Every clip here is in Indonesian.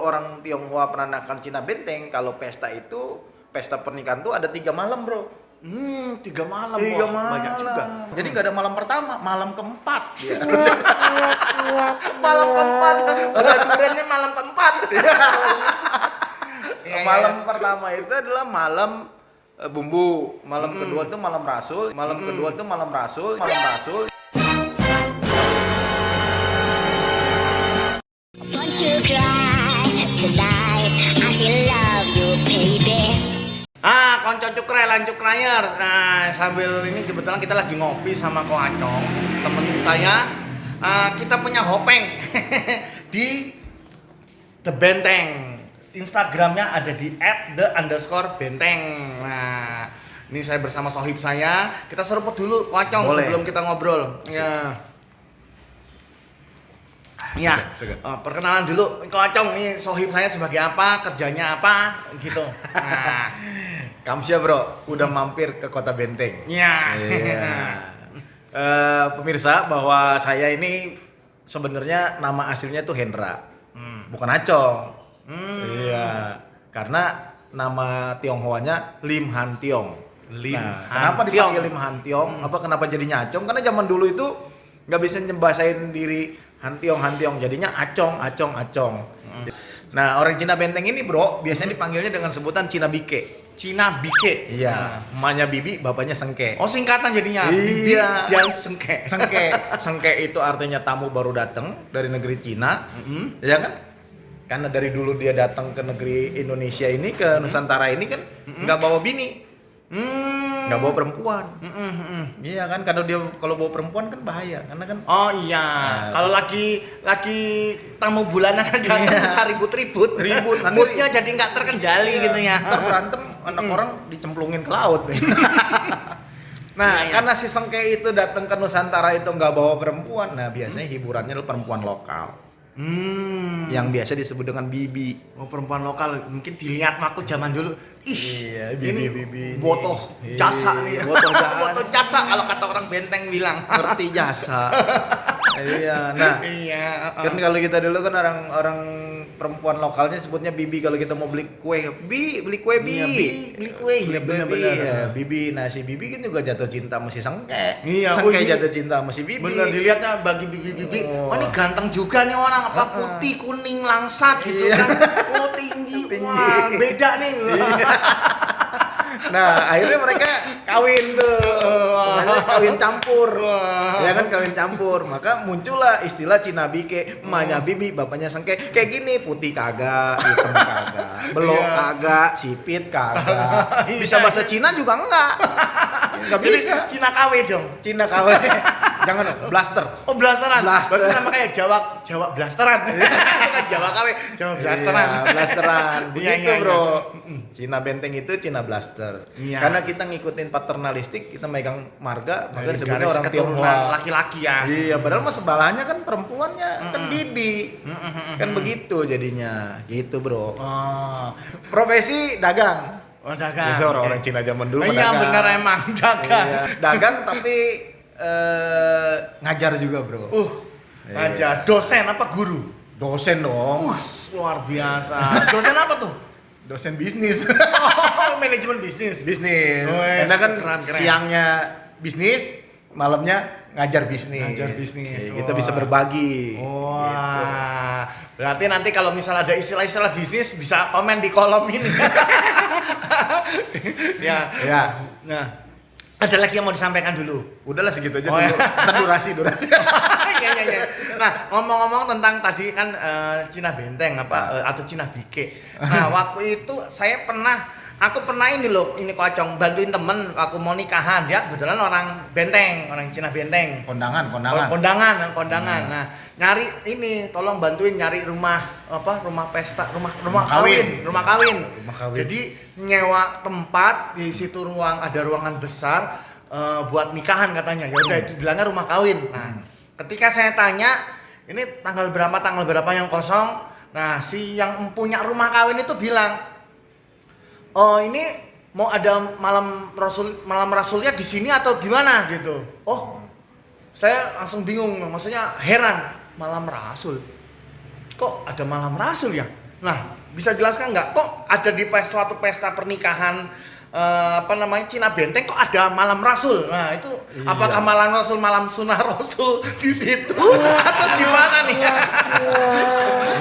orang Tionghoa peranakan Cina Benteng, kalau pesta itu, pesta pernikahan tuh ada 3 malam, bro. 3 malam. 3 Wah, malam. banyak juga. Jadi nggak ada malam pertama, malam keempat. Ya. Malam keempat. Brandnya malam keempat. Malam pertama itu adalah malam bumbu, malam kedua itu malam rasul, malam kedua itu malam rasul, malam rasul. Want to cry tonight, I still love you, baby. Konco cukre, lanjut krayer. Nah, sambil ini kebetulan kita lagi ngopi sama Ko Acong, temen saya. Kita punya hopeng di The Benteng. Instagramnya ada di @the_benteng. Nah, ini saya bersama sohib saya. Kita seruput dulu Ko Acong sebelum kita ngobrol. Ya. Ya, perkenalan dulu Ko Acong, nih sohib saya sebagai apa, kerjanya apa, gitu. Nah, Kamsia bro, udah mampir ke kota Benteng. ya. Pemirsa, bahwa saya ini sebenarnya nama aslinya tuh Hendra, bukan Acong. Iya, karena nama Tionghoanya Lim Han Tiong. Kenapa dipanggil Lim Han Tiong? Apa kenapa jadinya Acong? Karena zaman dulu itu nggak bisa nyebasain diri Han Tiong, jadinya Acong. Nah, orang Cina Benteng ini bro, biasanya dipanggilnya dengan sebutan Cina Bike. Cina Bike. Iya, emaknya Bibi, bapaknya Sengke. Oh, singkatan jadinya. Iya. Bibi dan Sengke. Sengke itu artinya tamu baru datang dari negeri Cina. Ya kan? Karena dari dulu dia datang ke negeri Indonesia ini, ke Nusantara ini kan nggak bawa bini. Nggak bawa perempuan. Iya kan, kalau bawa perempuan kan bahaya, karena kan. Oh iya, kalau lagi tamu bulanan datang bisa ribut, moodnya jadi nggak terkendali gitu ya. Ntar berantem, anak orang dicemplungin ke laut. Nah, karena si Sengke itu datang ke Nusantara itu nggak bawa perempuan, nah biasanya hiburannya adalah perempuan lokal. Yang biasa disebut dengan bibi. Oh, perempuan lokal mungkin dilihat aku zaman dulu. Iya, bibi. Botoh jasa nih. Botoh jasa kalau kata orang Benteng bilang. Ngerti jasa. Iya, nah. Iya. Kan kalau kita dulu kan orang perempuan lokalnya sebutnya bibi kalau kita mau beli kue. Beli kue bi. Iya, beli kue. Iya, benar-benar. Iya, bibi. Nah, si bibi kan juga jatuh cinta sama si Sengke. Iya, Sengke jatuh cinta sama si bibi. Bener, dilihatnya bagi bibi-bibi. Oh, ini ganteng juga nih orang, apa putih, kuning, langsat gitu kan. Oh, tinggi. Wah, beda nih. Nah, akhirnya mereka kawin tuh. Kawin campur. Ya kan, kawin campur. Maka muncullah istilah Cina Bike, emaknya Bibi, bapaknya Sengke. Kayak gini, putih kagak, hitam kagak, belok kagak, sipit kagak. Bisa bahasa Cina juga enggak. Enggak bisa. Cina KW dong. Cina KW. Jangan, blaster. Oh, blasteran. Blaster. Berarti sama kayak Jawa blasteran. Itu kan Jawa KW, Jawa blasteran. Iya, blasteran. Begitu, Iya. bro. Cina Benteng itu Cina blaster. Iya. Karena kita ngikutin paternalistik, kita megang marga, maka Dari disebutnya garis orang keturunan Tionghoa. laki-laki ya. Iya, padahal mah sebelahnya kan perempuannya kan bibi. Kan begitu jadinya. Gitu, bro. Oh, Profesi dagang. dagang. Biasa orang-orang Cina zaman dulu mah Iya, dagang. bener emang dagang. Iya, dagang tapi ngajar juga, bro. Aja dosen apa guru? Dosen dong. Luar biasa. Dosen apa tuh? Dosen bisnis. Oh, manajemen bisnis. Bisnis. Wes, Karena kan keren. siangnya bisnis, malamnya ngajar bisnis. Ngajar bisnis. Kita bisa berbagi. Wah. Berarti nanti kalau misal ada istilah-istilah bisnis bisa komen di kolom ini. Ya. Nah, ada lagi yang mau disampaikan dulu? Udahlah segitu aja Oh, dulu. ya. Ntar durasi. Iya. Nah, ngomong-ngomong tentang tadi kan Cina Benteng atau Cina Bike. Nah, waktu itu aku pernah ini loh, Ko Acong, bantuin temen aku mau nikahan. Dia kebetulan orang Benteng, orang Cina Benteng. Kondangan. Kondangan. Nah, nyari ini, tolong bantuin nyari rumah pesta, rumah kawin. Jadi nyewa tempat di situ ada ruangan besar buat nikahan katanya. Ya udah itu bilangnya rumah kawin. Nah, ketika saya tanya, ini tanggal berapa yang kosong? Nah, si yang punya rumah kawin itu bilang, "Oh, ini mau ada malam rasulnya di sini atau gimana gitu." Oh, saya langsung bingung, maksudnya heran, malam rasul. Kok ada malam rasul ya? Nah, bisa jelaskan nggak kok ada di suatu pesta pernikahan Cina Benteng kok ada malam Rasul? Nah itu apakah malam Rasul malam sunah Rasul di situ atau gimana nih?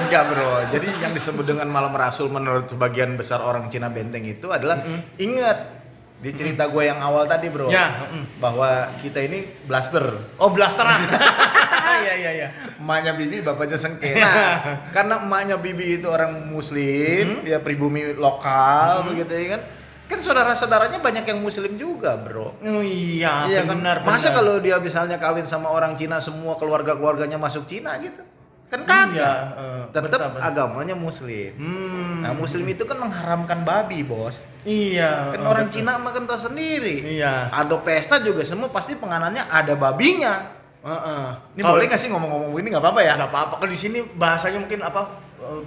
Enggak bro, jadi yang disebut dengan malam rasul menurut sebagian besar orang Cina Benteng itu adalah ingat di cerita gue yang awal tadi bro, Ya, bahwa kita ini blaster. Oh blasteran. Iya. Emaknya Bibi, bapaknya Sengke. Nah, karena emaknya Bibi itu orang Muslim, dia pribumi lokal begitu ya kan. Kan saudara-saudaranya banyak yang Muslim juga bro. Oh iya, Iya kan. benar. Masa kalau dia misalnya kawin sama orang Cina semua keluarga-keluarganya masuk Cina gitu? Kan kagak. Iya, Tetap betul. agamanya Muslim. Nah, Muslim itu kan mengharamkan babi, Bos. Iya. Kan orang Cina makan tahu sendiri. Iya. Atau pesta juga semua pasti penganannya ada babinya. Ini Kalau- boleh nggak sih ngomong-ngomong ini nggak apa-apa ya? Nggak apa-apa. Kalau di sini bahasanya mungkin apa?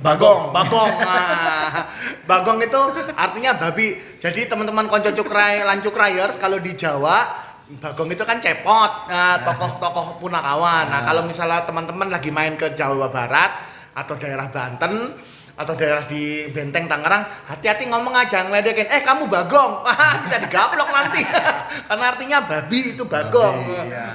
Bagong. Bagong. Nah, bagong itu artinya babi. Jadi teman-teman konco cukrai, lancuk rayers kalau di Jawa bagong itu kan cepot, tokoh-tokoh punakawan. Nah, kalau misalnya teman-teman lagi main ke Jawa Barat atau daerah Banten atau daerah di Benteng Tangerang, hati-hati ngomong aja ngeledekin, kamu bagong, bisa digaplok nanti. Karena artinya babi itu bagong. Babi, iya.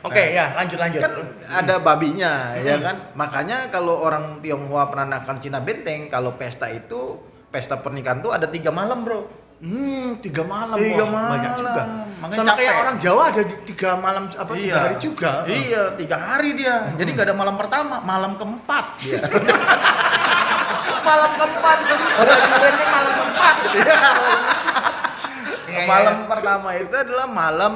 Oke, ya lanjut. Kan ada babinya, ya kan? Makanya kalau orang Tionghoa peranakan Cina Benteng, kalau pesta itu, pesta pernikahan tuh ada 3 malam bro. 3 malam, Tiga wah, banyak malam. juga. Makanya Sama kayak capek. orang Jawa ada 3 malam apa 3 hari juga. Iya, 3 hari dia. Jadi nggak ada malam pertama, malam keempat dia. Malam keempat. Udah Benteng malam keempat gitu ya. Malam pertama itu adalah malam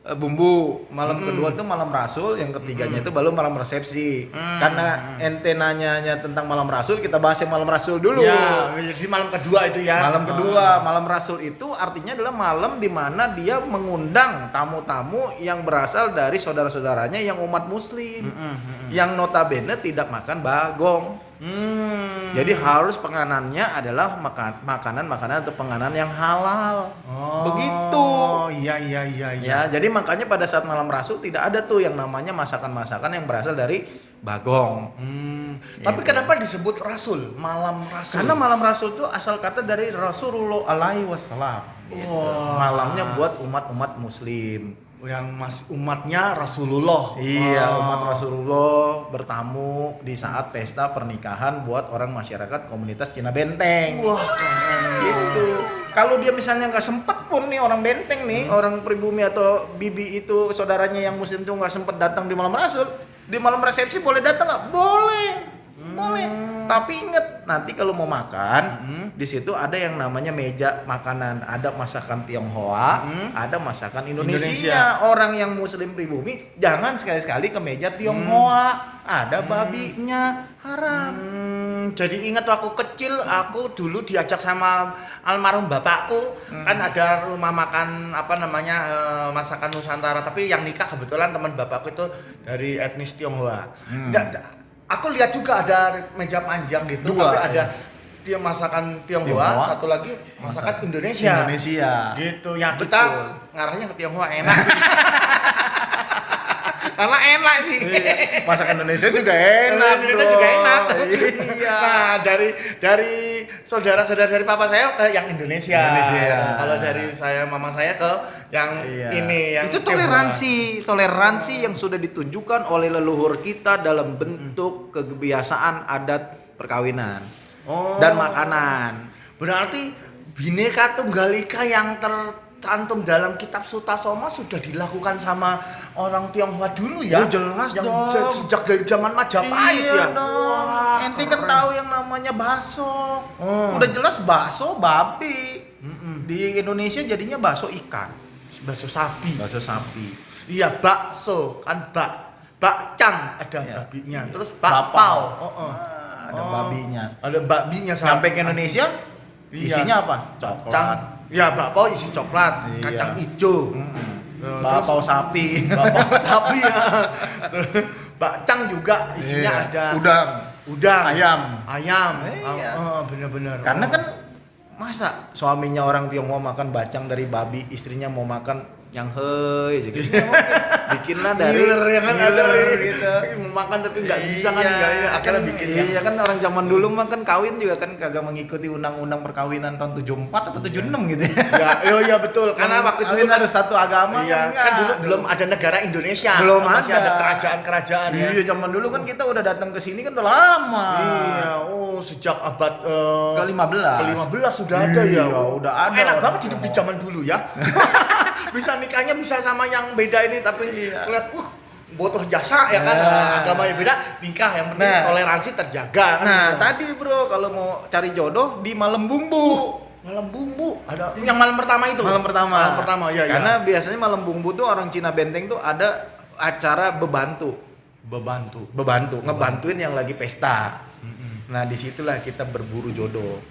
bumbu, malam kedua itu malam rasul, yang ketiganya itu baru malam resepsi. Karena ente nanyanya tentang malam rasul, kita bahas yang malam rasul dulu. Ya, jadi malam kedua itu ya. Malam kedua, malam rasul itu artinya adalah malam di mana dia mengundang tamu-tamu yang berasal dari saudara-saudaranya yang umat muslim. Yang notabene tidak makan bagong. Jadi harus penganannya adalah makanan-makanan atau penganan yang halal. Begitu. Iya. Ya, jadi makanya pada saat malam rasul tidak ada tuh yang namanya masakan-masakan yang berasal dari bagong. Tapi kenapa disebut Rasul? Malam Rasul. Karena malam rasul itu asal kata dari Rasulullah alaihi wassalam. Gitu. Wah. Malamnya buat umat-umat muslim. Yang umatnya Rasulullah. Iya, umat Rasulullah bertamu di saat pesta pernikahan buat orang masyarakat komunitas Cina Benteng. Wah, keren. Gitu. Kalau dia misalnya nggak sempet pun nih orang Benteng nih, orang pribumi atau bibi itu saudaranya yang muslim tuh nggak sempet datang di malam rasul, di malam resepsi boleh datang nggak? Boleh. Tapi inget nanti kalau mau makan di situ ada yang namanya meja makanan, ada masakan Tionghoa, ada masakan Indonesia. Orang yang muslim pribumi jangan sekali-sekali ke meja Tionghoa, ada babinya, haram. Jadi ingat waktu kecil aku dulu diajak sama almarhum bapakku kan ada rumah makan masakan Nusantara, tapi yang nikah kebetulan teman bapakku itu dari etnis Tionghoa. Aku lihat juga ada meja panjang gitu, Dua, tapi ada dia masakan Tionghoa, satu lagi masakan Indonesia. Gitu. Ya kita Betul. ngarahnya ke Tionghoa enak sih. Karena enak sih. Masakan Indonesia juga enak. Indonesia bro. juga enak. Iya. Nah, dari saudara-saudara dari papa saya ke yang Indonesia. Kalau dari saya mama saya ke yang ini yang itu toleransi yang sudah ditunjukkan oleh leluhur kita dalam bentuk kebiasaan adat perkawinan dan makanan. Berarti Bhinneka Tunggal Ika yang tercantum dalam kitab Sutasoma sudah dilakukan sama orang Tionghoa dulu ya? Oh, jelas yang dong. sejak dari zaman Majapahit ya. Dong. Wah, Ente kan keren. tahu yang namanya bakso. Udah jelas bakso babi. Di Indonesia jadinya bakso ikan. Bakso sapi. Bakso sapi. Iya, bakso kan bakcang ada Iya. babinya. Terus bakpao. Ada babinya. Ada babinya Sampai ke Indonesia Iya. isinya apa? Kacang. Ya, bakpao isi coklat, Iya. kacang hijau. Bakpao sapi. Bakpao sapi ya. Bakcang juga isinya Iya. ada Udang. ayam. Iya. Bener-bener. Karena kan masa suaminya orang Tionghoa makan bacang dari babi, istrinya mau makan yang hei gitu. Bikinlah dari Ngiler ya kan ada gitu. mau makan tapi nggak bisa kan nggak ini akhirnya bikin yang Iya kan orang zaman dulu mah kan kawin juga kan kagak mengikuti undang-undang perkawinan tahun 74 atau 76 gitu ya. ya betul karena waktu itu Kawin kan ada satu agama iya kan dulu belum ada negara Indonesia Belum masih ada. ada kerajaan-kerajaan ya. Iya zaman dulu kan kita udah datang ke sini kan udah lama. Iya, sejak abad ke-15. ke-15 sudah ada ya. Iya, udah ada. Enak orang banget hidup di zaman dulu ya. Bisa nikahnya bisa sama yang beda ini tapi Iya. ngeliat butuh jasa ya kan. Nah. Agamanya beda, nikah yang penting Nah. toleransi terjaga kan. Nah, tadi bro kalau mau cari jodoh di malam bumbu. Malam bumbu ada yang malam pertama itu. Malam pertama. Malam pertama ya. Karena biasanya malam bumbu tuh orang Cina Benteng tuh ada acara bebantu, ngebantuin yang lagi pesta. Nah, disitulah kita berburu jodoh.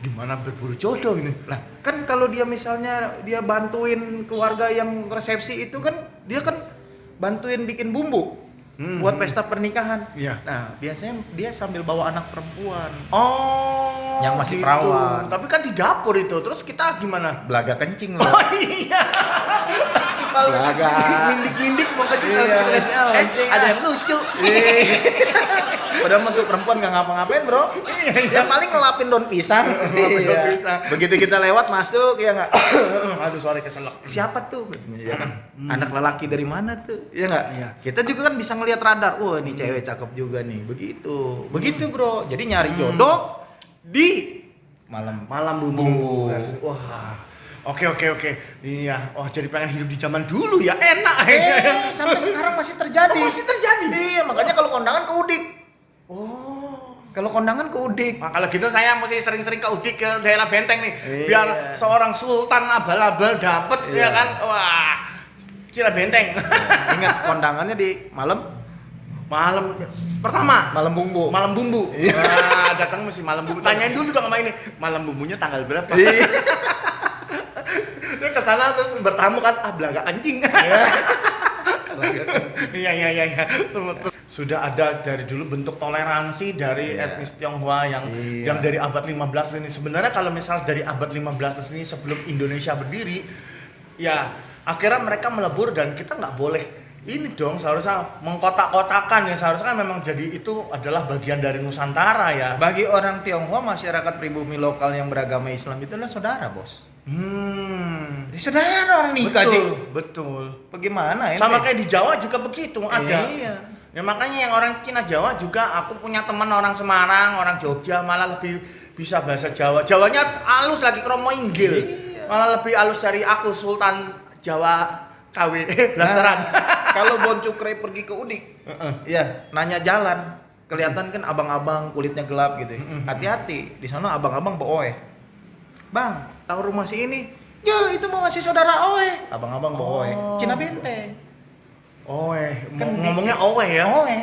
Gimana berburu jodoh ini? Nah, kan kalau dia misalnya dia bantuin keluarga yang resepsi itu kan dia kan bantuin bikin bumbu buat pesta pernikahan. Iya. Nah, biasanya dia sambil bawa anak perempuan. Oh, Yang masih gitu. perawan. Tapi kan di dapur itu. Terus kita gimana? Belaga kencing loh. Oh iya. Belaga. Mindik-mindik mau ke kita Iya, terus. kencing, Ada ah. yang lucu. Padahal mah tuh perempuan nggak ngapa-ngapain bro. Yang paling ngelapin daun pisang. Ngelapin daun pisang. Begitu kita lewat masuk ya nggak. Aduh suara keselak. Siapa tuh? Ya kan. Anak lelaki dari mana tuh? Ya nggak. Iya. Kita juga kan bisa ngelihat radar. Wah ini cewek cakep juga nih. Begitu. Begitu bro. Jadi nyari jodoh di Malam bumbu. Wah. Oke. Iya. Wah, jadi pengen hidup di zaman dulu ya. Enak sampai sekarang masih terjadi. Oh, masih terjadi? Iya, makanya kalau kondangan ke Udik. Oh. Kalau kondangan ke Udik. Nah, kalau gitu saya mesti sering-sering ke Udik ke daerah Benteng nih. Iya. Biar seorang sultan abal-abal dapet Iya. ya kan. Wah. Cira Benteng. Ingat kondangannya di malam Malam pertama. malam bumbu. Malam bumbu. Iya. Wah, datang mesti malam bumbu. Tanyain dulu dong sama ini. Malam bumbunya tanggal berapa? Iya. Dia ke sana terus bertamu kan, belaga anjing. Iya. Terus. Sudah ada dari dulu bentuk toleransi dari etnis Tionghoa yang dari abad 15 ini. Sebenarnya kalau misal dari abad 15 ini sebelum Indonesia berdiri, ya akhirnya mereka melebur dan kita nggak boleh ini dong seharusnya mengkotak-kotakan ya, seharusnya kan memang jadi itu adalah bagian dari Nusantara ya. Bagi orang Tionghoa, masyarakat pribumi lokal yang beragama Islam itu adalah saudara, bos. Jadi saudara orang nikah sih. Betul. Bagaimana ya? Sama kayak di Jawa juga begitu ada. Iya. Ya makanya yang orang Cina Jawa juga aku punya teman orang Semarang, orang Jogja malah lebih bisa bahasa Jawa. Jawanya halus lagi kromo inggil. Iya. Malah lebih halus dari aku Sultan Jawa KW blasteran. Kalau Bon Cukre pergi ke Udik, ya nanya jalan, kelihatan kan abang-abang kulitnya gelap gitu. Hati-hati, di sana abang-abang boe. Bang, tahu rumah si ini? Ya, itu mah masih saudara Oe. Abang-abang boe. Cina Benteng. Kan ngomongnya owe ya. Oe.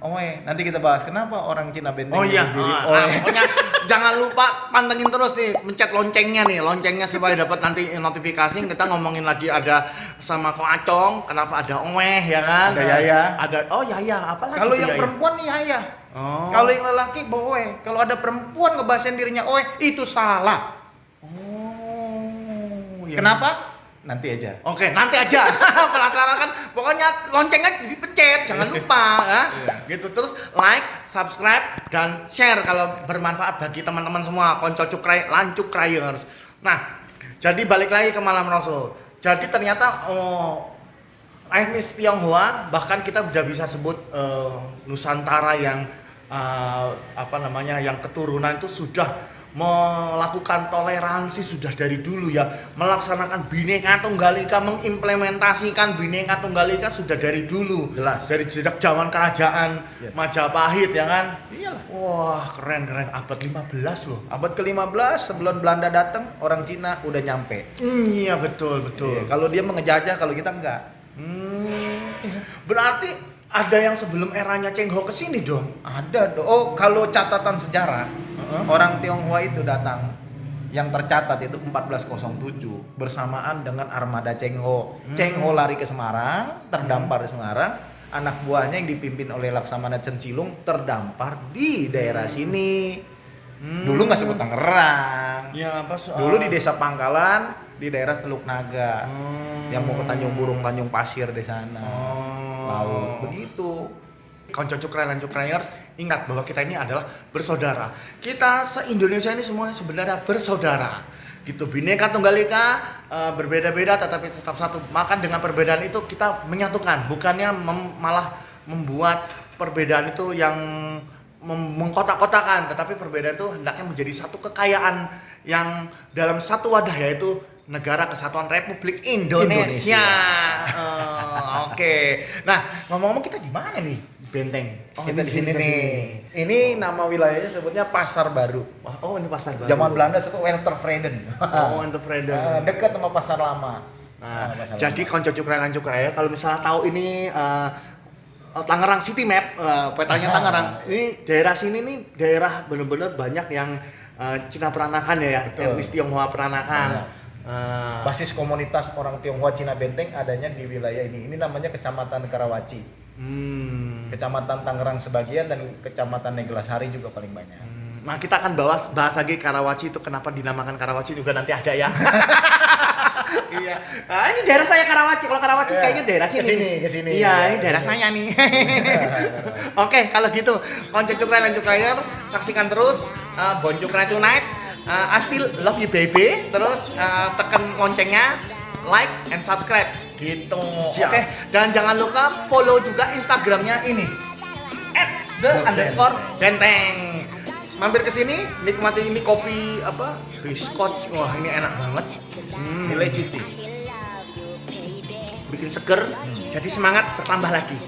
Oe. Nanti kita bahas kenapa orang Cina Benteng Oh iya. berdiri Oe. Pokoknya jangan lupa pantengin terus nih, mencet loncengnya supaya dapat nanti notifikasi. Kita ngomongin lagi ada sama Ko Acong, kenapa ada Owe ya kan? Ada Yaya. Ada Yaya, apalagi Kalau tuh yang Yaya? perempuan nih Yaya. Oh. Kalau yang lelaki boe. Kalau ada perempuan ngebahasain dirinya Oe, itu salah. Iya. Kenapa? Nanti aja. Oke, nanti aja. Penasaran kan? Pokoknya loncengnya dipencet, jangan lupa ya. Gitu terus like, subscribe dan share kalau bermanfaat bagi teman-teman semua, konco cukrai, lancuk krayers. Nah, jadi balik lagi ke Malam Rasul. Jadi ternyata etnis Tionghoa bahkan kita udah bisa sebut Nusantara yang yang keturunan itu sudah melakukan toleransi sudah dari dulu ya, melaksanakan Bhinneka Tunggal Ika, mengimplementasikan Bhinneka Tunggal Ika sudah dari dulu. Jelas. Dari sejak zaman kerajaan Majapahit ya kan? Iyalah. Wah, keren abad 15 loh. Abad ke-15 sebelum Belanda datang, orang Cina udah nyampe. Iya, betul. Iya, kalau dia mengejajah, kalau kita enggak. Berarti ada yang sebelum eranya Cheng Ho ke sini dong? Ada dong. Oh, kalau catatan sejarah, orang Tionghoa itu datang yang tercatat itu 1407 bersamaan dengan armada Cheng Ho. Cheng Ho lari ke Semarang, terdampar di Semarang. Anak buahnya yang dipimpin oleh Laksamana Chen Silung terdampar di daerah sini. Dulu nggak sebut Tangerang. Ya, pas Dulu di Desa Pangkalan, di daerah Teluk Naga. Yang mau ke Tanjung Burung, Tanjung Pasir di sana. Laut, begitu. Konco Cukray dan Cukrayers, ingat bahwa kita ini adalah bersaudara. Kita se-Indonesia ini semuanya sebenarnya bersaudara. Gitu, Bhinneka Tunggal Ika, berbeda-beda tetapi tetap satu. Maka dengan perbedaan itu kita menyatukan, bukannya malah membuat perbedaan itu yang mengkotak-kotakan, tetapi perbedaan itu hendaknya menjadi satu kekayaan yang dalam satu wadah, yaitu Negara Kesatuan Republik Indonesia. Oke. Nah, ngomong-ngomong kita di mana nih? Benteng. Kita di sini nih. Ini nama wilayahnya sebutnya Pasar Baru. Oh, ini Pasar Baru. Zaman Belanda itu Weltervreden. Weltervreden. Dekat sama Pasar Lama. Nah, Pasar jadi Lama. konco Cukray lan Cukraya, kalau misalnya tahu ini Tangerang City Map, petanya Tangerang. Ini daerah sini nih daerah benar-benar banyak yang Cina peranakan ya, etnis Tionghoa peranakan. Basis komunitas orang Tionghoa Cina Benteng adanya di wilayah ini. Ini namanya Kecamatan Karawaci. Kecamatan Tangerang sebagian dan Kecamatan Neglasari juga paling banyak. Nah, kita akan bahas lagi Karawaci itu kenapa dinamakan Karawaci juga nanti ada ya. Iya. Nah, ini daerah saya Karawaci. Kalau Karawaci kayaknya daerah sini. Kesini. Iya, ini daerah saya nih. Oke, kalau gitu konco Cukray lan Cukrayer, saksikan terus Bon Cukray Tonight. I still love you baby. Terus tekan loncengnya, like and subscribe gitu. Oke, dan jangan lupa follow juga Instagramnya ini @the_benteng. Mampir ke sini, nikmati ini kopi apa? Biscotch. Wah, ini enak banget. Nilai Citi. Bikin seger, jadi semangat bertambah lagi.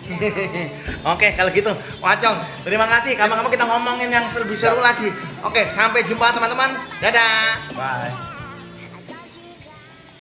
Oke, kalau gitu, Wacong, terima kasih. Kapan-kapan kita ngomongin yang lebih seru lagi. Oke, sampai jumpa teman-teman. Dadah. Bye.